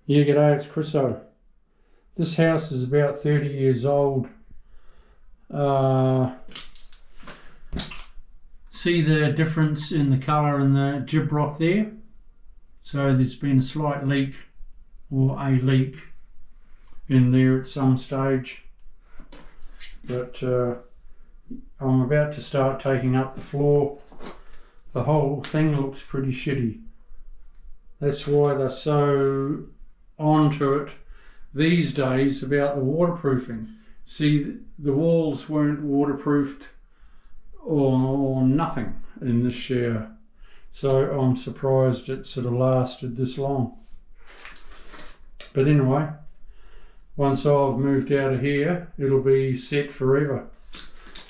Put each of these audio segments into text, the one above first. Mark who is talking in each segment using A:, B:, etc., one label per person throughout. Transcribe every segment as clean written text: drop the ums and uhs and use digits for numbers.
A: Yeah, g'day, it's Chriso. This house is about 30 years old. See the difference in the colour in the jib rock there? So there's been a slight leak, or a leak, in there at some stage. But I'm about to start taking up the floor. The whole thing looks pretty shitty. That's why they're so onto it these days about the waterproofing. See, the walls weren't waterproofed or nothing in this shower, so I'm surprised it sort of lasted this long. But anyway, once I've moved out of here, it'll be set forever.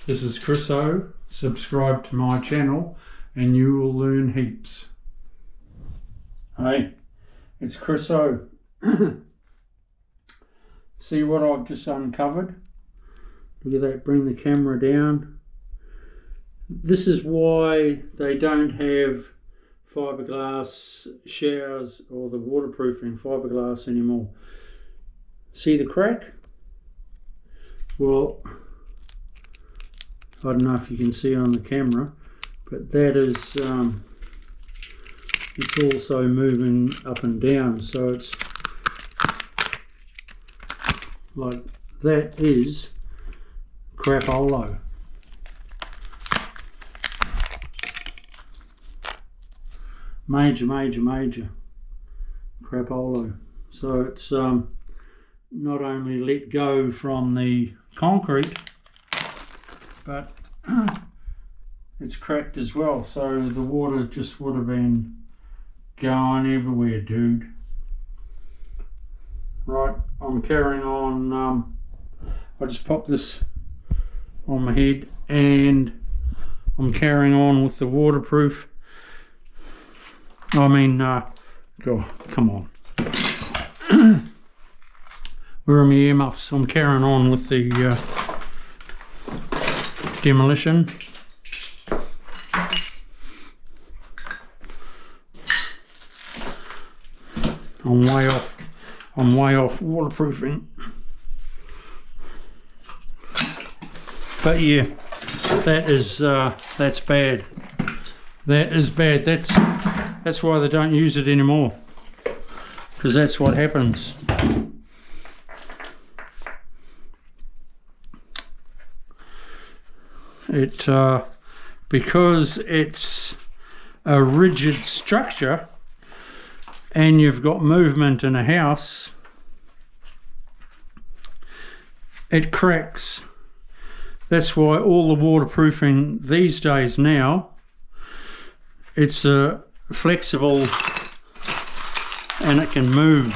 A: This is Chriso. Subscribe to my channel and you will learn heaps. Hey, it's Chriso. See what I've just uncovered? Look at that, bring the camera down. This is why they don't have fiberglass showers or the waterproofing fiberglass anymore. See the crack? Well, I don't know if you can see on the camera, but that is, it's also moving up and down, so it's like that is crapolo. Major crapolo. So it's not only let go from the concrete, but it's cracked as well, so the water just would have been going everywhere, dude. Right, I'm carrying on. I just popped this on my head and I'm carrying on with the waterproof. I mean, God, come on. Where are my earmuffs? I'm carrying on with the demolition. I'm way off waterproofing. But yeah, that's bad. That is bad. That's why they don't use it anymore, because that's what happens. Because it's a rigid structure and you've got movement in a house, it cracks. That's why all the waterproofing these days now, it's flexible and it can move.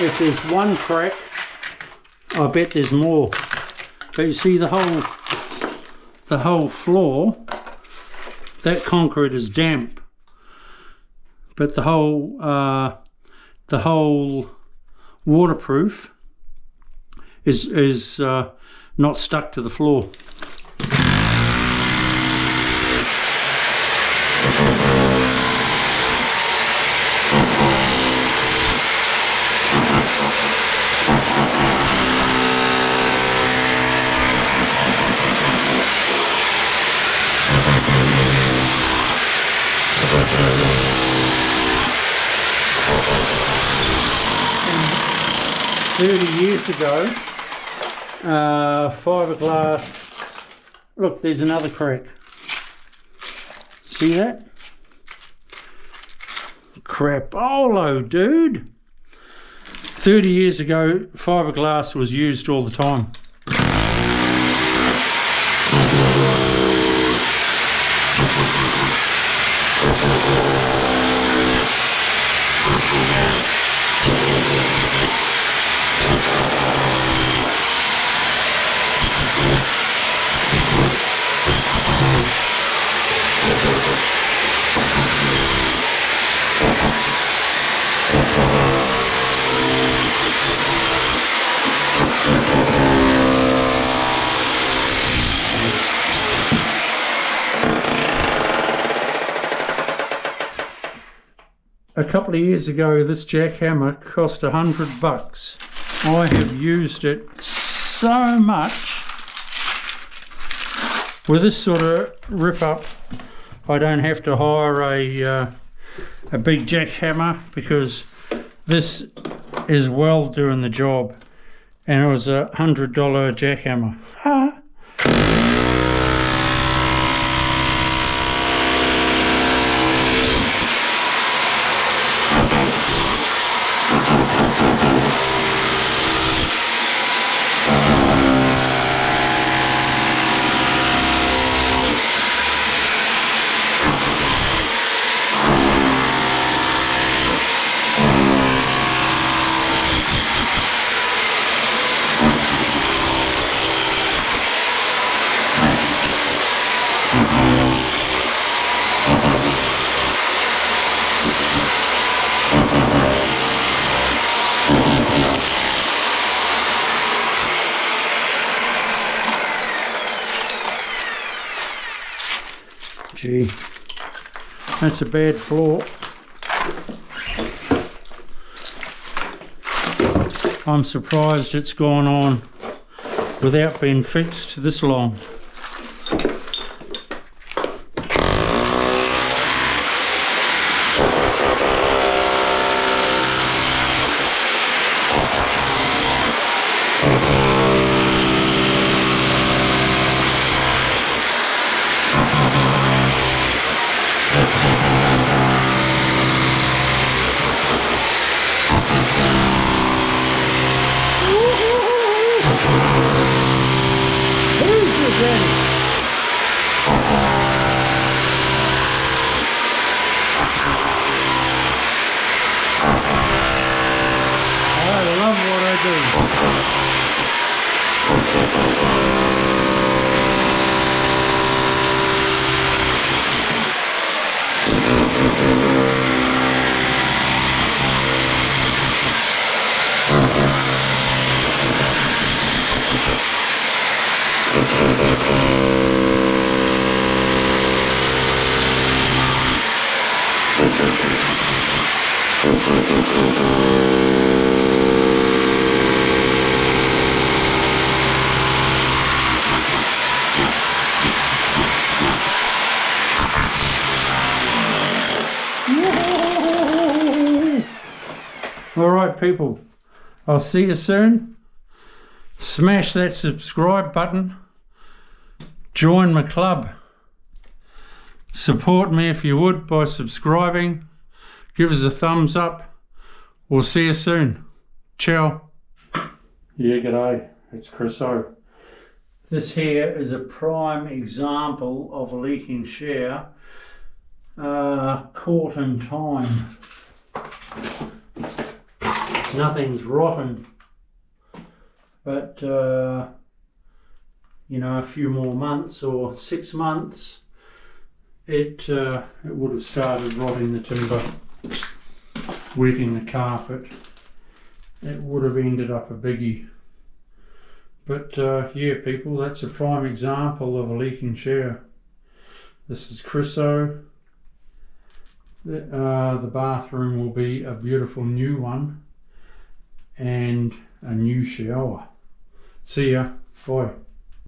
A: If there's one crack, I bet there's more. But you see the whole floor, that concrete is damp. But the whole waterproof is not stuck to the floor. And 30 years ago, fiberglass. Look, there's another crack. See that? Crapolo, dude. 30 years ago, fiberglass was used all the time. A couple of years ago, this jackhammer cost $100. I have used it so much. With this sort of rip up, I don't have to hire a big jackhammer, because this is well doing the job, and it was a $100 jackhammer. Gee, that's a bad flaw. I'm surprised it's gone on without being fixed this long. I love what I do. Alright people, I'll see you soon. Smash that subscribe button. Join my club. Support me if you would by subscribing. Give us a thumbs up. We'll see you soon. Ciao. Yeah, g'day. It's Chris O. This here is a prime example of a leaking shower caught in time. Nothing's rotten, but you know, a few more months or 6 months, it would have started rotting the timber, wetting the carpet. It would have ended up a biggie. But yeah people, that's a prime example of a leaking shower. This is Chris O. The bathroom will be a beautiful new one and a new shower. See ya. Bye.